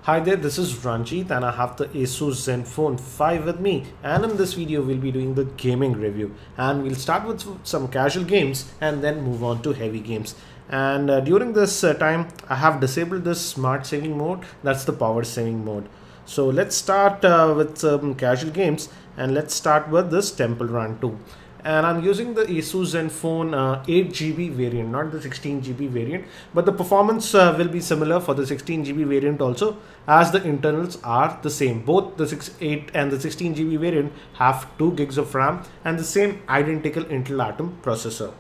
Hi there, this is Ranjit and I have the ASUS ZenFone 5 with me, and in this video we'll be doing the gaming review, and we'll start with some casual games and then move on to heavy games. And during this time I have disabled this smart saving mode, that's the power saving mode. So let's start with some casual games, and let's start with this Temple Run 2. And I'm using the ASUS ZenFone 8GB variant, not the 16GB variant, but the performance will be similar for the 16GB variant also, as the internals are the same. Both the 8 and the 16GB variant have 2 gigs of RAM and the same identical Intel Atom processor.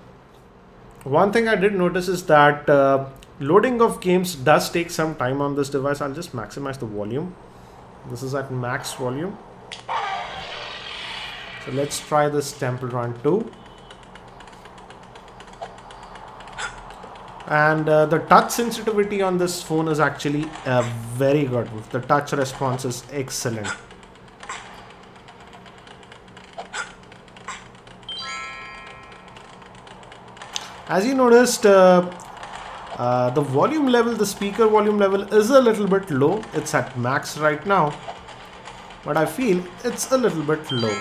One thing I did notice is that loading of games does take some time on this device. I'll just maximize the volume. This is at max volume. So let's try this Temple Run 2. And the touch sensitivity on this phone is actually very good. The touch response is excellent. As you noticed, the volume level, the speaker volume level is a little bit low. It's at max right now, but I feel it's a little bit low.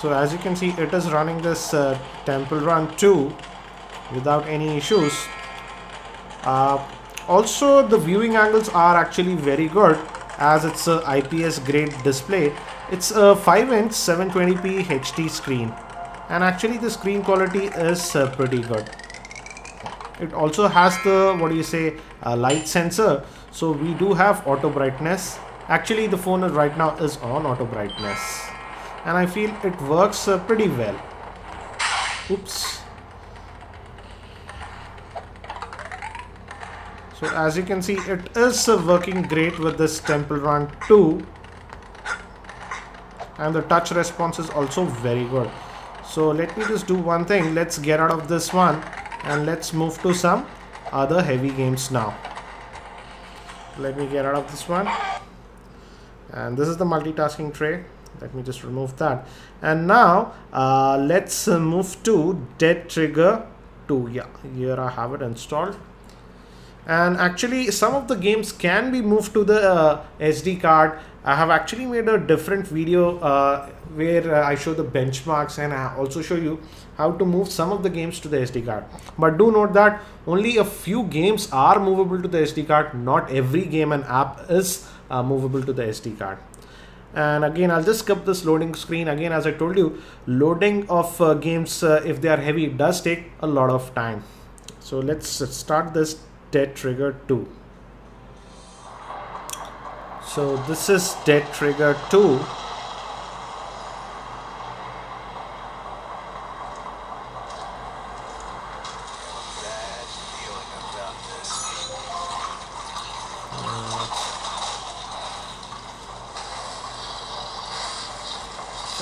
So as you can see, it is running this Temple Run 2 without any issues. Also, the viewing angles are actually very good, as it's a IPS grade display. It's a 5-inch 720p HD screen, and actually the screen quality is pretty good. It also has the light sensor, so we do have auto brightness. Actually, the phone right now is on auto brightness, and I feel it works pretty well. Oops. So as you can see, it is working great with this Temple Run 2, and the touch response is also very good. So let me just do one thing. Let's get out of this one and let's move to some other heavy games now. Let me get out of this one, and this is the multitasking tray. Let me just remove that. And now let's move to Dead Trigger 2. Yeah, here I have it installed. And actually some of the games can be moved to the SD card. I have actually made a different video where I show the benchmarks, and I also show you how to move some of the games to the SD card. But do note that only a few games are movable to the SD card. Not every game and app is movable to the SD card. And again, I'll just skip this loading screen. Again, as I told you, loading of games, if they are heavy, it does take a lot of time. So let's start this Dead Trigger 2. So this is Dead Trigger 2.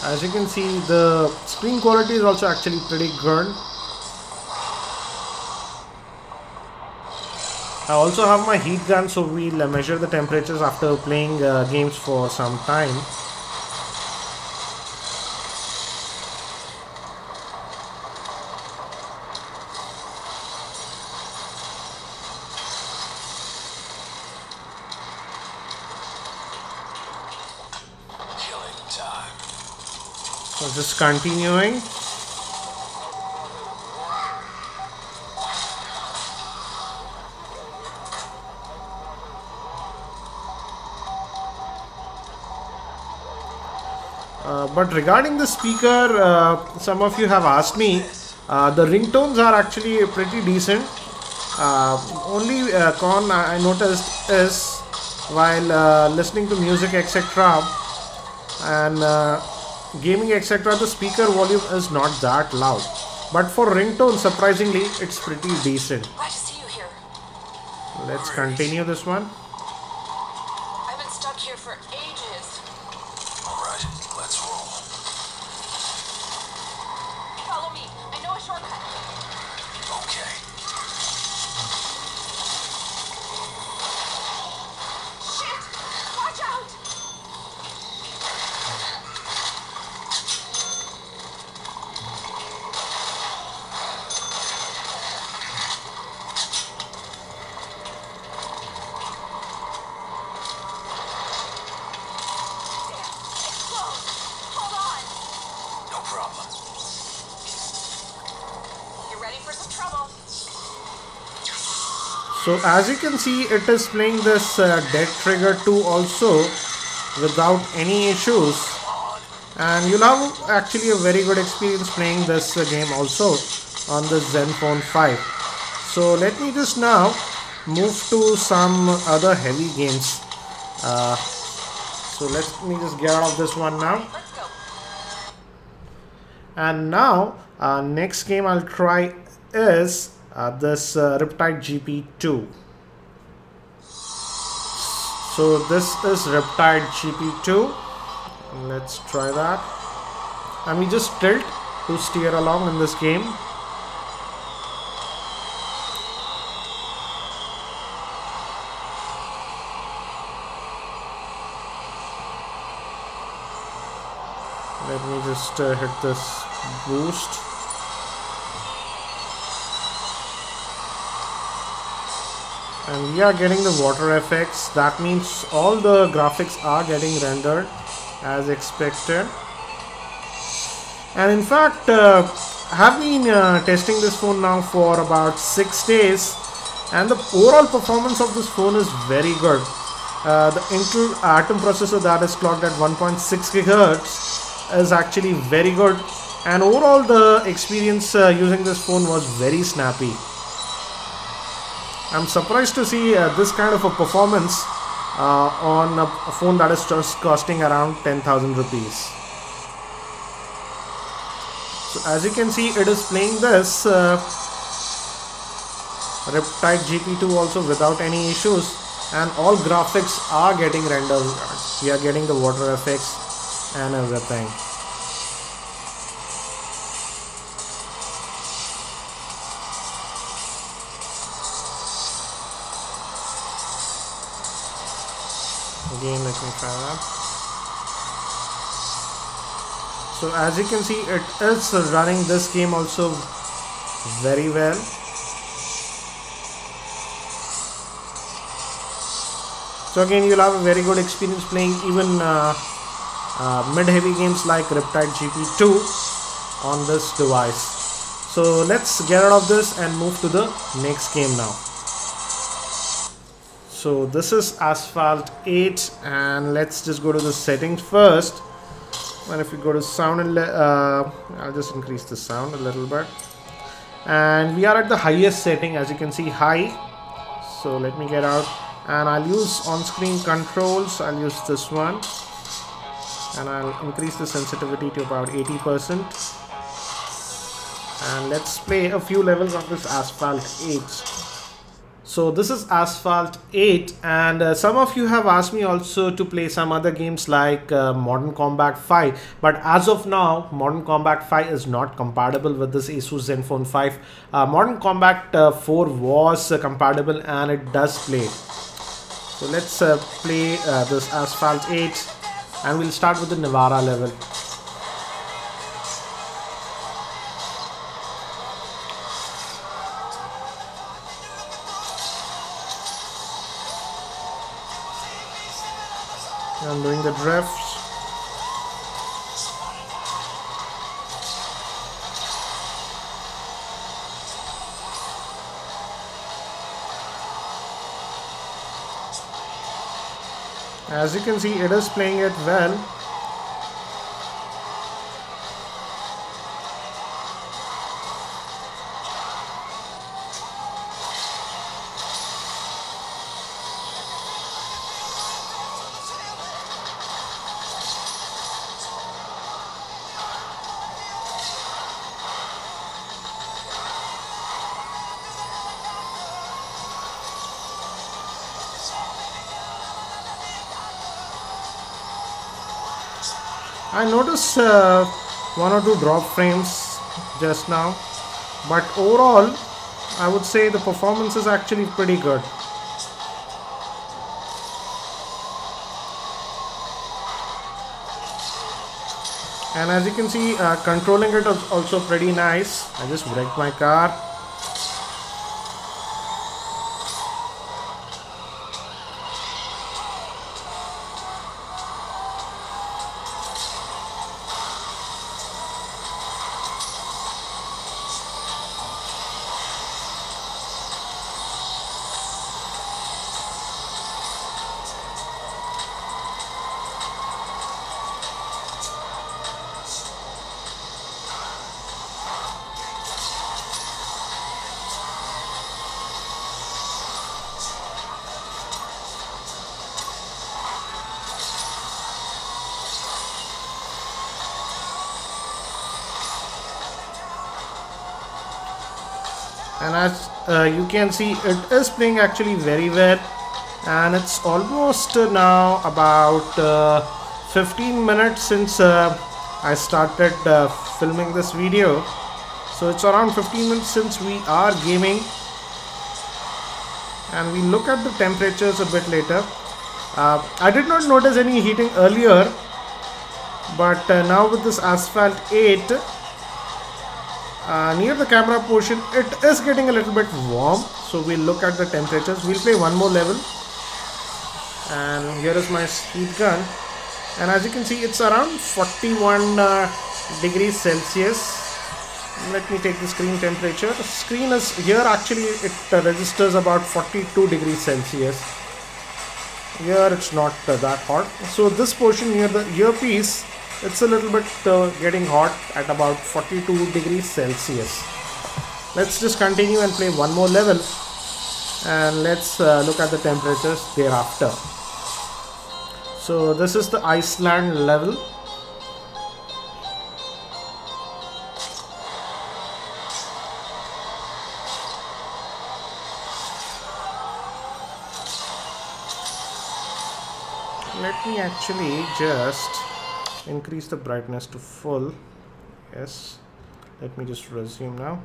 As you can see, the screen quality is also actually pretty good. I also have my heat gun, so we'll measure the temperatures after playing games for some time. So just continuing. But regarding the speaker, some of you have asked me, the ringtones are actually pretty decent. Only con I noticed is while listening to music, etc., and gaming, etc., the speaker volume is not that loud. But for ringtone, surprisingly, it's pretty decent. Glad to see you here. Let's continue this one. I've been stuck here for ages. Alright, let's roll. Follow me. I know a shortcut. Okay. Shit! Watch out! trouble. So as you can see, it is playing this Dead Trigger 2 also without any issues, and you'll have actually a very good experience playing this game also on the ZenFone 5. So let me just now move to some other heavy games. So let me just get out of this one now. Let's go. And now next game I'll try is this Riptide GP2. So this is Riptide GP2. Let's try that. And we just tilt to steer along in this game. Let me just hit this boost. And we are getting the water effects. That means all the graphics are getting rendered as expected. And in fact, I have been testing this phone now for about 6 days, and the overall performance of this phone is very good. The Intel Atom processor that is clocked at 1.6 GHz is actually very good, and overall the experience using this phone was very snappy. I'm surprised to see this kind of a performance on a phone that is just costing around 10,000 rupees. So as you can see, it is playing this Riptide GP2 also without any issues, and all graphics are getting rendered. We are getting the water effects and everything. Again, let me try that. So as you can see, it is running this game also very well. So again, you'll have a very good experience playing even mid-heavy games like Riptide GP2 on this device. So let's get out of this and move to the next game now. So this is Asphalt 8, and let's just go to the settings first. And if we go to sound, and I'll just increase the sound a little bit. And we are at the highest setting, as you can see, high. So let me get out, and I'll use on-screen controls. I'll use this one, and I'll increase the sensitivity to about 80%. And let's play a few levels of this Asphalt 8. So this is Asphalt 8, and some of you have asked me also to play some other games like Modern Combat 5, but as of now Modern Combat 5 is not compatible with this ASUS ZenFone 5. Modern Combat 4 was compatible, and it does play. So let's play this Asphalt 8, and we'll start with the Navara level. I'm doing the drifts. As you can see, it is playing it well. I noticed one or two drop frames just now, but overall I would say the performance is actually pretty good. And as you can see, controlling it is also pretty nice. I just wrecked my car. and as you can see, it is playing actually very well, and it's almost now about 15 minutes since I started filming this video. So it's around 15 minutes since we are gaming, and we look at the temperatures a bit later. I did not notice any heating earlier, but now with this Asphalt 8 near the camera portion, it is getting a little bit warm. So we'll look at the temperatures. We'll play one more level, and here is my speed gun, and as you can see, it's around 41 degrees Celsius. Let me take the screen temperature. The screen is here, actually it registers about 42 degrees Celsius. Here it's not that hot. So this portion near the earpiece, it's a little bit getting hot at about 42 degrees Celsius. Let's just continue and play one more level, and let's look at the temperatures thereafter. So this is the Iceland level. Let me actually just increase the brightness to full. Yes, let me just resume now.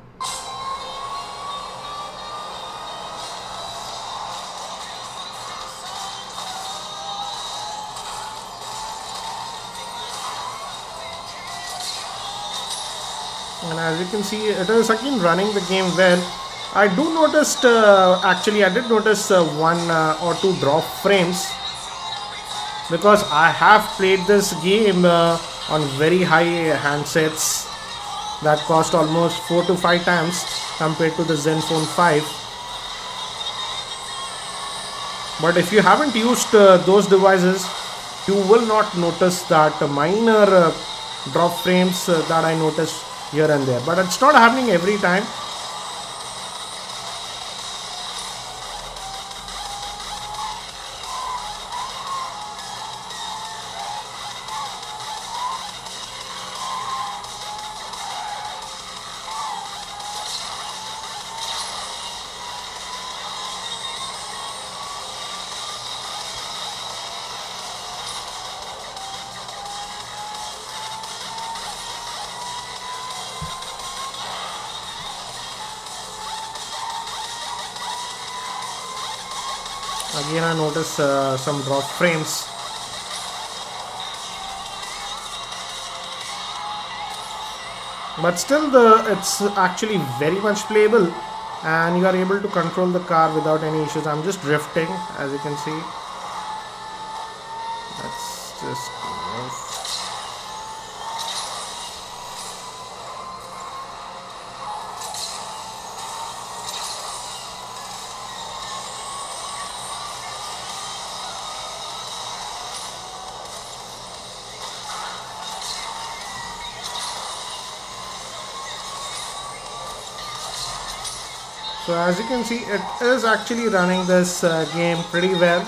And as you can see, it is again running the game well. I do notice, actually I did notice one or two drop frames, because I have played this game on very high handsets that cost almost 4 to 5 times compared to the ZenFone 5. But if you haven't used those devices, you will not notice that minor drop frames that I noticed here and there. But it's not happening every time. Again, I notice some drop frames. But still, it's actually very much playable, and you are able to control the car without any issues. I'm just drifting, as you can see. Let's just move. So as you can see, it is actually running this game pretty well.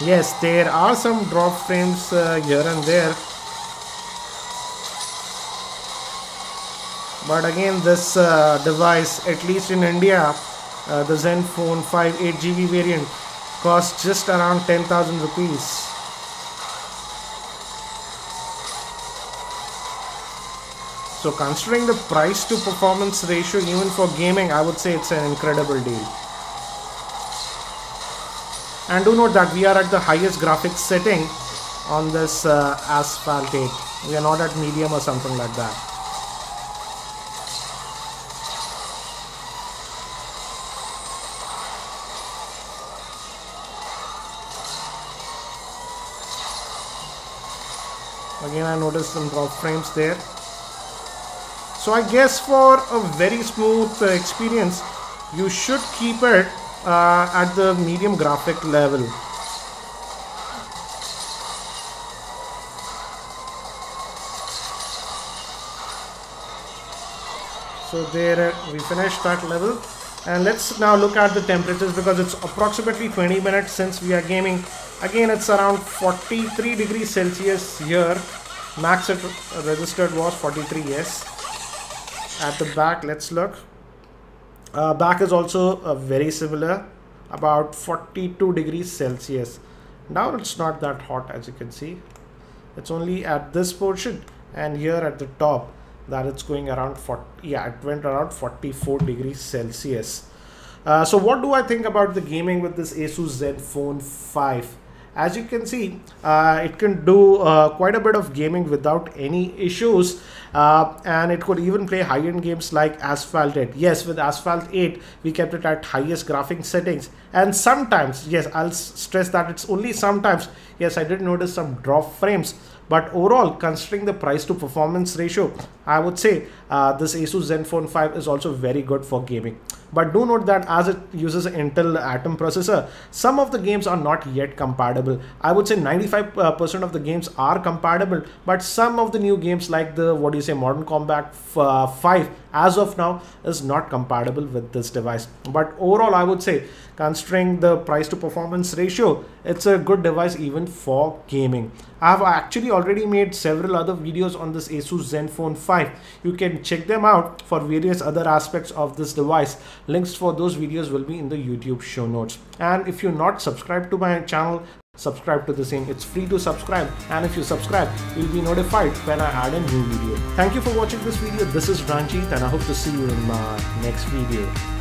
Yes, there are some drop frames here and there, but again, this device, at least in India, the ZenFone 5 8GB variant, costs just around 10,000 rupees. So considering the price to performance ratio even for gaming, I would say it's an incredible deal. And do note that we are at the highest graphics setting on this Asphalt 8. We are not at medium or something like that. Again, I noticed some drop frames there. So I guess for a very smooth experience, you should keep it at the medium graphic level. So there we finished that level, and let's now look at the temperatures, because it's approximately 20 minutes since we are gaming. Again, it's around 43 degrees Celsius here. Max it registered was 43, yes. At the back, let's look. Back is also very similar, about 42 degrees Celsius. Now it's not that hot, as you can see. It's only at this portion and here at the top that it's going around 40. Yeah, it went around 44 degrees Celsius. So what do I think about the gaming with this ASUS ZenFone 5? As you can see, it can do quite a bit of gaming without any issues, and it could even play high-end games like Asphalt 8. Yes, with Asphalt 8, we kept it at highest graphics settings, and sometimes, yes, I'll stress that it's only sometimes, yes, I did notice some drop frames, but overall, considering the price to performance ratio, I would say this ASUS ZenFone 5 is also very good for gaming. But do note that as it uses an Intel Atom processor, some of the games are not yet compatible. I would say 95% of the games are compatible, but some of the new games like the Modern Combat 5 as of now is not compatible with this device. But overall, I would say, considering the price to performance ratio, it's a good device even for gaming. I have actually already made several other videos on this ASUS ZenFone 5. You can check them out for various other aspects of this device. Links for those videos will be in the YouTube show notes. And if you're not subscribed to my channel, subscribe to the same. It's free to subscribe, and if you subscribe, you'll be notified when I add a new video. Thank you for watching this video. This is Ranjit, and I hope to see you in my next video.